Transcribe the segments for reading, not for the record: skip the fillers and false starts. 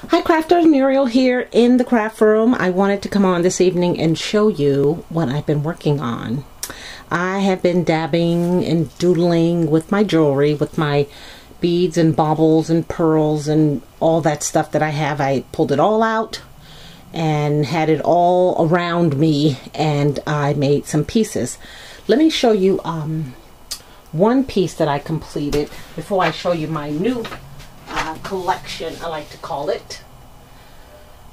Hi crafters, Muriel here in the craft room. I wanted to come on this evening and show you what I've been working on. I have been dabbing and doodling with my jewelry, with my beads and baubles and pearls and all that stuff that I have. I pulled it all out and had it all around me, and I made some pieces. Let me show you one piece that I completed before I show you my new collection, I like to call it.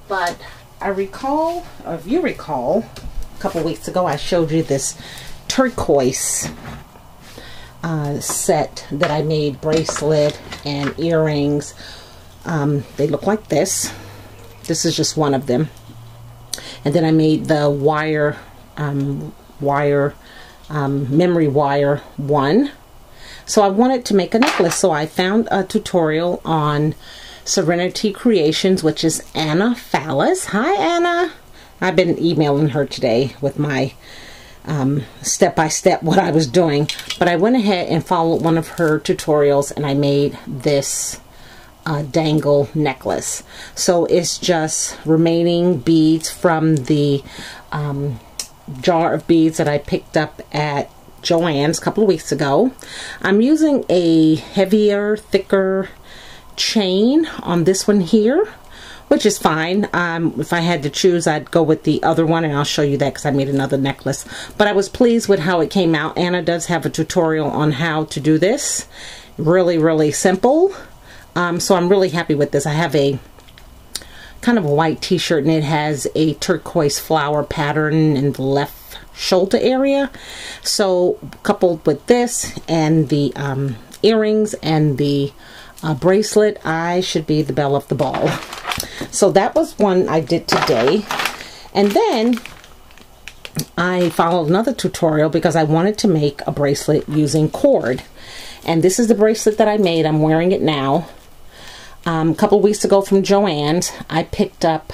But I recall, or if you recall, a couple weeks ago I showed you this turquoise set that I made, bracelet and earrings. They look like this. This is just one of them. And then I made the memory wire one. So I wanted to make a necklace, so I found a tutorial on Serenity Creations, which is Anna Fallas. Hi Anna! I've been emailing her today with my step-by-step what I was doing, but I went ahead and followed one of her tutorials and I made this dangle necklace. So it's just remaining beads from the jar of beads that I picked up at Joann's a couple of weeks ago. I'm using a heavier, thicker chain on this one here, which is fine. If I had to choose, I'd go with the other one, and I'll show you that because I made another necklace. But I was pleased with how it came out. Anna does have a tutorial on how to do this. Really, really simple. So I'm really happy with this. I have a kind of a white t-shirt, and it has a turquoise flower pattern in the left shoulder area. So coupled with this and the earrings and the bracelet, I should be the belle of the ball. So that was one I did today. And then I followed another tutorial because I wanted to make a bracelet using cord. And this is the bracelet that I made. I'm wearing it now. A couple weeks ago from Joann's, I picked up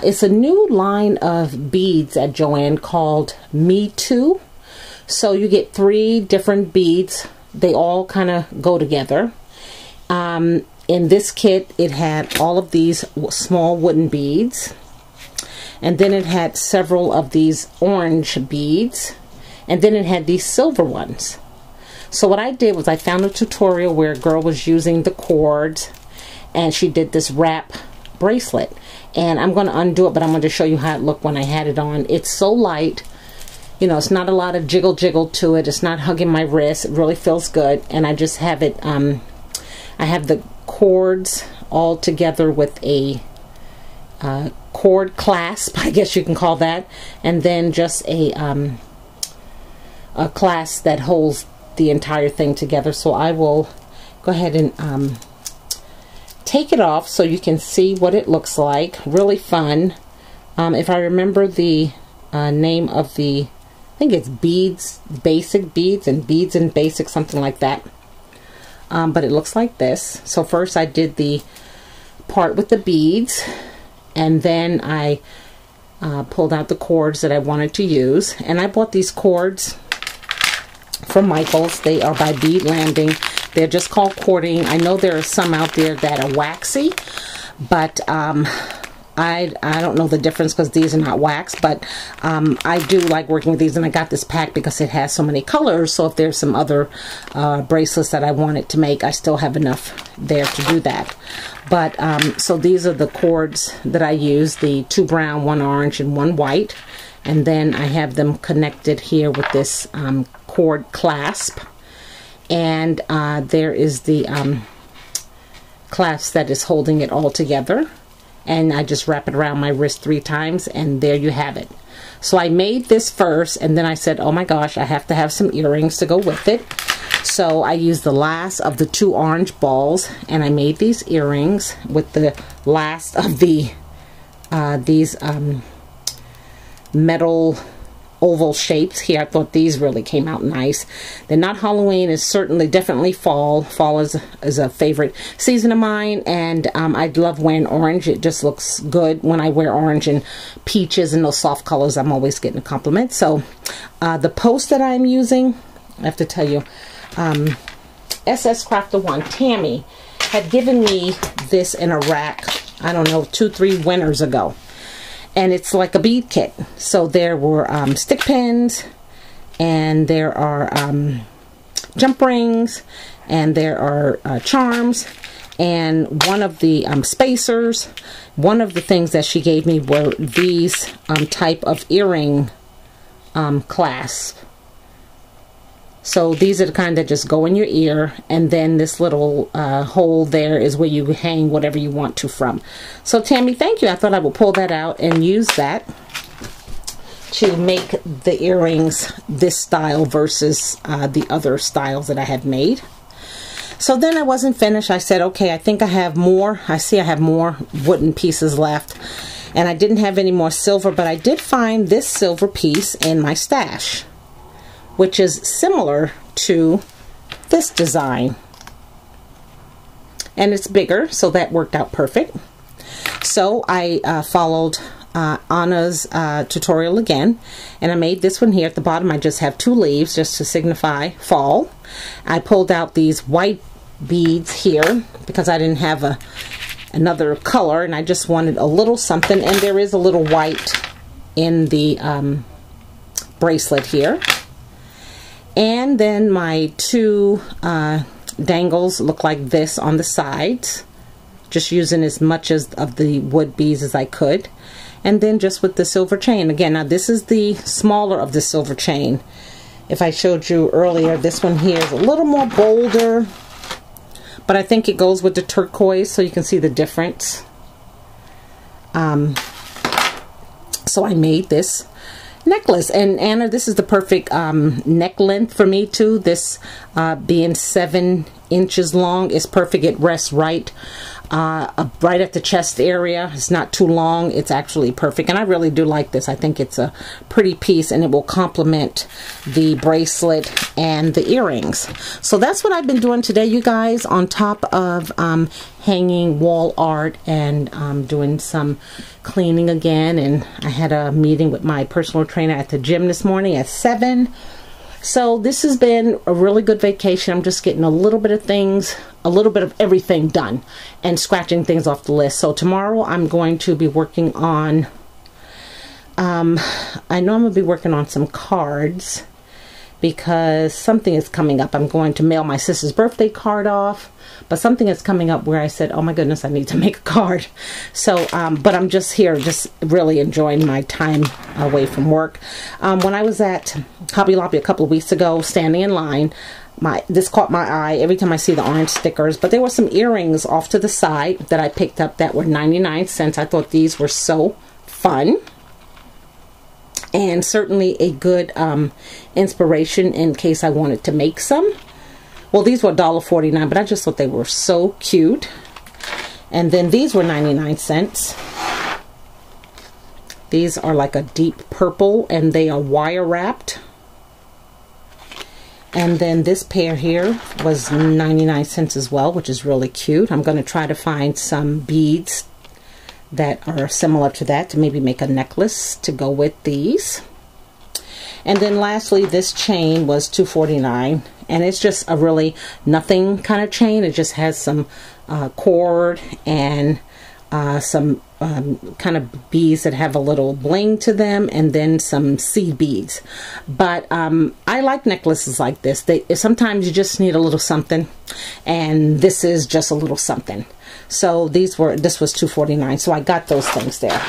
it's a new line of beads at Joann called Me Too. So you get 3 different beads. They all kind of go together. In this kit, it had all of these small wooden beads. And then it had several of these orange beads. And then it had these silver ones. So what I did was I found a tutorial where a girl was using the cords, and she did this wrap bracelet. And I'm going to undo it, but I'm going to show you how it looked when I had it on. It's so light. You know, it's not a lot of jiggle to it. It's not hugging my wrist. It really feels good. And I just have it, I have the cords all together with a cord clasp, I guess you can call that. And then just a clasp that holds the entire thing together. So I will go ahead and take it off so you can see what it looks like. Really fun. If I remember the name of the, I think it's Beads, Basic Beads and Beads and Basic, something like that. But it looks like this. So first I did the part with the beads, and then I pulled out the cords that I wanted to use. And I bought these cords from Michael's. They are by Bead Landing. They're just called cording. I know there are some out there that are waxy, but I don't know the difference because these are not wax, but I do like working with these, and I got this pack because it has so many colors. So if there's some other bracelets that I wanted to make, I still have enough there to do that. But so these are the cords that I use, the 2 brown, 1 orange, and 1 white. And then I have them connected here with this cord clasp. And there is the clasp that is holding it all together. And I just wrap it around my wrist 3 times, and there you have it. So I made this first, and then I said, oh my gosh, I have to have some earrings to go with it. So I used the last of the 2 orange balls, and I made these earrings with the last of the these metal oval shapes here. I thought these really came out nice. They're not Halloween. It's definitely fall. Fall is a favorite season of mine, and I love wearing orange. It just looks good when I wear orange and peaches and those soft colors. I'm always getting a compliment. So the post that I'm using, I have to tell you, SS Crafter 1, Tammy had given me this in a rack, I don't know, 2-3 winters ago. And it's like a bead kit. So there were stick pins, and there are jump rings, and there are charms, and one of the spacers. One of the things that she gave me were these type of earring clasps. So these are the kind that just go in your ear, and then this little hole there is where you hang whatever you want to from. So Tammy, thank you. I thought I would pull that out and use that to make the earrings this style versus the other styles that I had made. So then I wasn't finished. I said, okay, I think I have more. I see I have more wooden pieces left. And I didn't have any more silver, but I did find this silver piece in my stash, which is similar to this design. And it's bigger, so that worked out perfect. So I followed Anna's tutorial again, and I made this one here. At the bottom I just have 2 leaves just to signify fall. I pulled out these white beads here because I didn't have another color, and I just wanted a little something, and there is a little white in the bracelet here. And then my 2 dangles look like this on the sides, just using as much of the wood beads as I could. And then just with the silver chain. Again, now this is the smaller of the silver chain. If I showed you earlier, this one here is a little more bolder, but I think it goes with the turquoise, so you can see the difference. So I made this necklace, and Anna, this is the perfect neck length for me too. This being 7 inches long is perfect. It rests right at the chest area. It's not too long. It's actually perfect, and I really do like this. I think it's a pretty piece, and it will complement the bracelet and the earrings. So that's what I've been doing today, you guys, on top of hanging wall art and doing some cleaning again. And I had a meeting with my personal trainer at the gym this morning at 7. So this has been a really good vacation. I'm just getting a little bit of things, a little bit of everything done, and scratching things off the list. So tomorrow I'm going to be working on, I know I'm going to be working on some cards because something is coming up. I'm going to mail my sister's birthday card off, but something is coming up where I said, oh my goodness, I need to make a card. So, but I'm just here, just really enjoying my time away from work. When I was at Hobby Lobby a couple of weeks ago, standing in line, this caught my eye every time I see the orange stickers, but there were some earrings off to the side that I picked up that were 99 cents. I thought these were so fun. And certainly a good inspiration in case I wanted to make some. Well, these were $1.49, but I just thought they were so cute. And then these were 99 cents. These are like a deep purple, and they are wire wrapped. And then this pair here was 99 cents as well, which is really cute. I'm going to try to find some beads that are similar to that to maybe make a necklace to go with these. And then lastly, this chain was $2.49, and it's just a really nothing kind of chain. It just has some cord and some kind of beads that have a little bling to them, and then some seed beads. But I like necklaces like this. Sometimes you just need a little something, and this is just a little something. So this was $2.49, so I got those things there.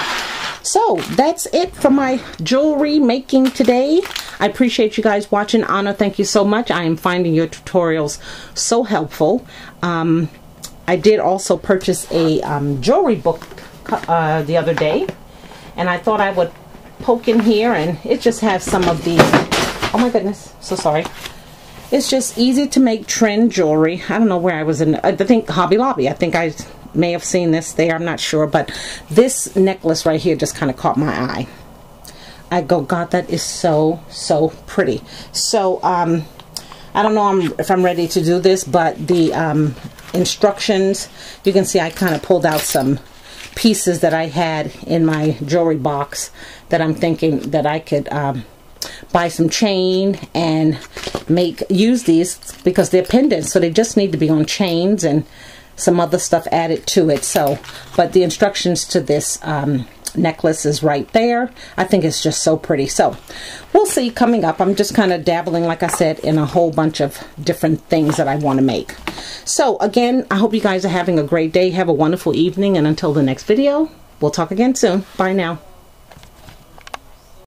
So that's it for my jewelry making today. I appreciate you guys watching. Anna, thank you so much. I am finding your tutorials so helpful. I did also purchase a jewelry book the other day, and I thought I would poke in here, and it just has some of these. Oh my goodness, so sorry. It's just easy to make trend jewelry. I don't know where I was in. I think Hobby Lobby. I think I may have seen this there. I'm not sure, but this necklace right here just kind of caught my eye. I go, God, that is so pretty. So I don't know if I'm ready to do this, but the instructions, you can see I kind of pulled out some pieces that I had in my jewelry box that I'm thinking that I could buy some chain and use these because they're pendants, so they just need to be on chains, and some other stuff added to it. So, but the instructions to this necklace is right there. I think it's just so pretty. So we'll see coming up. I'm just kind of dabbling, like I said, in a whole bunch of different things that I want to make. So again, I hope you guys are having a great day. Have a wonderful evening, and until the next video, we'll talk again soon. Bye now.